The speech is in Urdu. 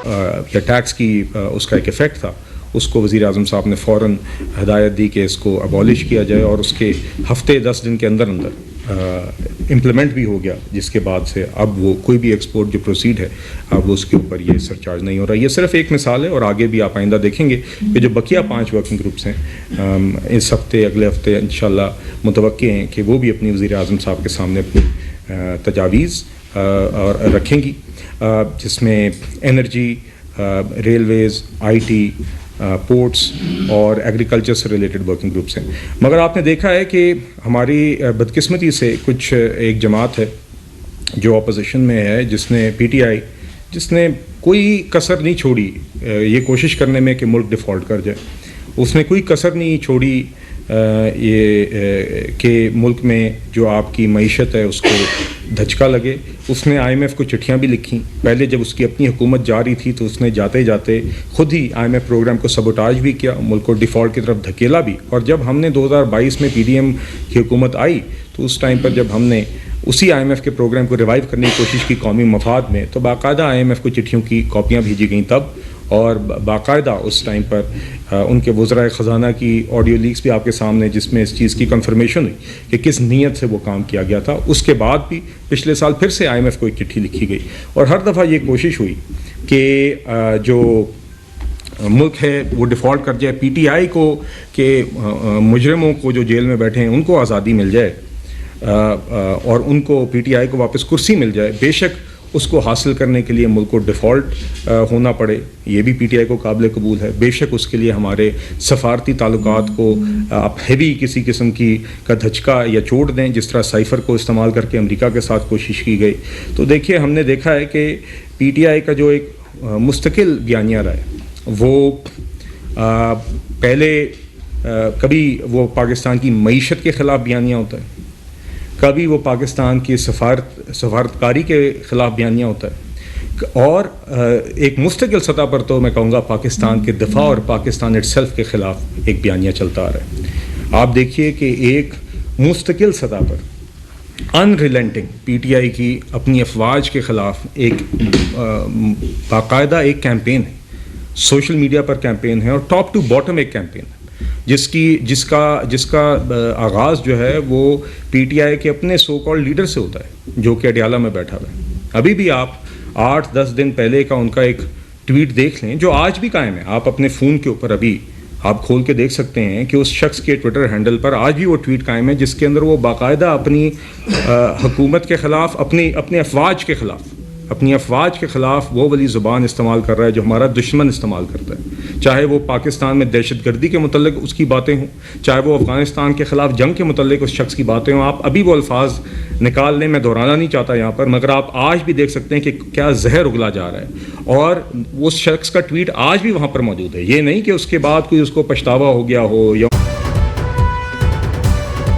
یا ٹیکس کی اس کا ایک افیکٹ تھا، اس کو وزیر اعظم صاحب نے فوراً ہدایت دی کہ اس کو ابالش کیا جائے، اور اس کے ہفتے 10 دن کے اندر امپلیمنٹ بھی ہو گیا، جس کے بعد سے اب وہ کوئی بھی ایکسپورٹ جو پروسیڈ ہے اب اس کے اوپر یہ سرچارج نہیں ہو رہا۔ یہ صرف ایک مثال ہے، اور آگے بھی آپ آئندہ دیکھیں گے کہ جو بقیہ 5 ورکنگ گروپس ہیں اس ہفتے اگلے ہفتے انشاءاللہ متوقع ہیں کہ وہ بھی اپنی وزیر اعظم صاحب کے سامنے اپنی تجاویز اور رکھیں گی، جس میں energy, railways, I T, ports اور ایگریکلچر سے ریلیٹڈ ورکنگ گروپس ہیں۔ مگر آپ نے دیکھا ہے کہ ہماری بدقسمتی سے کچھ ایک جماعت ہے جو اپوزیشن میں ہے، جس نے پی ٹی آئی، جس نے کوئی کسر نہیں چھوڑی یہ کوشش کرنے میں کہ ملک ڈیفالٹ کر جائے۔ اس نے کوئی کسر نہیں چھوڑی یہ کہ ملک میں جو آپ کی معیشت ہے اس کو دھچکا لگے۔ اس نے آئی ایم ایف کو چٹھیاں بھی لکھیں، پہلے جب اس کی اپنی حکومت جا رہی تھی تو اس نے جاتے جاتے خود ہی آئی ایم ایف پروگرام کو سبوٹاج بھی کیا، ملک کو ڈیفالٹ کی طرف دھکیلا بھی۔ اور جب ہم نے 2022 میں پی ڈی ایم کی حکومت آئی تو اس ٹائم پر جب ہم نے اسی آئی ایم ایف کے پروگرام کو ریوائیو کرنے کی کوشش کی قومی مفاد میں، تو باقاعدہ آئی ایم ایف کو چٹھیوں کی کاپیاں بھیجی گئیں تب، اور باقاعدہ اس ٹائم پر ان کے وزرائے خزانہ کی آڈیو لیکس بھی آپ کے سامنے، جس میں اس چیز کی کنفرمیشن ہوئی کہ کس نیت سے وہ کام کیا گیا تھا۔ اس کے بعد بھی پچھلے سال پھر سے آئی ایم ایف کو ایک چٹھی لکھی گئی، اور ہر دفعہ یہ کوشش ہوئی کہ جو ملک ہے وہ ڈیفالٹ کر جائے، پی ٹی آئی کو کہ مجرموں کو جو جیل میں بیٹھے ہیں ان کو آزادی مل جائے، اور ان کو پی ٹی آئی کو واپس کرسی مل جائے۔ بے شک اس کو حاصل کرنے کے لیے ملک کو ڈیفالٹ ہونا پڑے، یہ بھی پی ٹی آئی کو قابل قبول ہے۔ بے شک اس کے لیے ہمارے سفارتی تعلقات کو آپ ہیوی کسی قسم کی کا دھچکا یا چوٹ دیں، جس طرح سائفر کو استعمال کر کے امریکہ کے ساتھ کوشش کی گئی۔ تو دیکھیے ہم نے دیکھا ہے کہ پی ٹی آئی کا جو ایک مستقل بیانیہ رہا ہے وہ پہلے کبھی وہ پاکستان کی معیشت کے خلاف بیانیہ ہوتا ہے، کبھی وہ پاکستان کی سفارتکاری کے خلاف بیانیہ ہوتا ہے، اور ایک مستقل سطح پر تو میں کہوں گا پاکستان کے دفاع اور پاکستان اٹ سیلف کے خلاف ایک بیانیہ چلتا آ رہا ہے۔ آپ دیکھیے کہ ایک مستقل سطح پر ان ریلینٹنگ پی ٹی آئی کی اپنی افواج کے خلاف ایک باقاعدہ ایک کیمپین ہے، سوشل میڈیا پر کیمپین ہے، اور ٹاپ ٹو باٹم ایک کیمپین ہے، جس کا آغاز جو ہے وہ پی ٹی آئی کے اپنے سو کال لیڈر سے ہوتا ہے، جو کہ اڈیالہ میں بیٹھا ہوا ہے۔ ابھی بھی آپ 8-10 دن پہلے کا ان کا ایک ٹویٹ دیکھ لیں جو آج بھی قائم ہے، آپ اپنے فون کے اوپر ابھی آپ کھول کے دیکھ سکتے ہیں کہ اس شخص کے ٹویٹر ہینڈل پر آج بھی وہ ٹویٹ قائم ہے، جس کے اندر وہ باقاعدہ اپنی حکومت کے خلاف، اپنے افواج کے خلاف وہ والی زبان استعمال کر رہا ہے جو ہمارا دشمن استعمال کرتا ہے، چاہے وہ پاکستان میں دہشت گردی کے متعلق اس کی باتیں ہوں، چاہے وہ افغانستان کے خلاف جنگ کے متعلق اس شخص کی باتیں ہوں۔ آپ ابھی وہ الفاظ نکال لیں، میں دہرانا نہیں چاہتا یہاں پر، مگر آپ آج بھی دیکھ سکتے ہیں کہ کیا زہر اگلا جا رہا ہے، اور اس شخص کا ٹویٹ آج بھی وہاں پر موجود ہے۔ یہ نہیں کہ اس کے بعد کوئی اس کو پچھتاوا ہو گیا ہو یا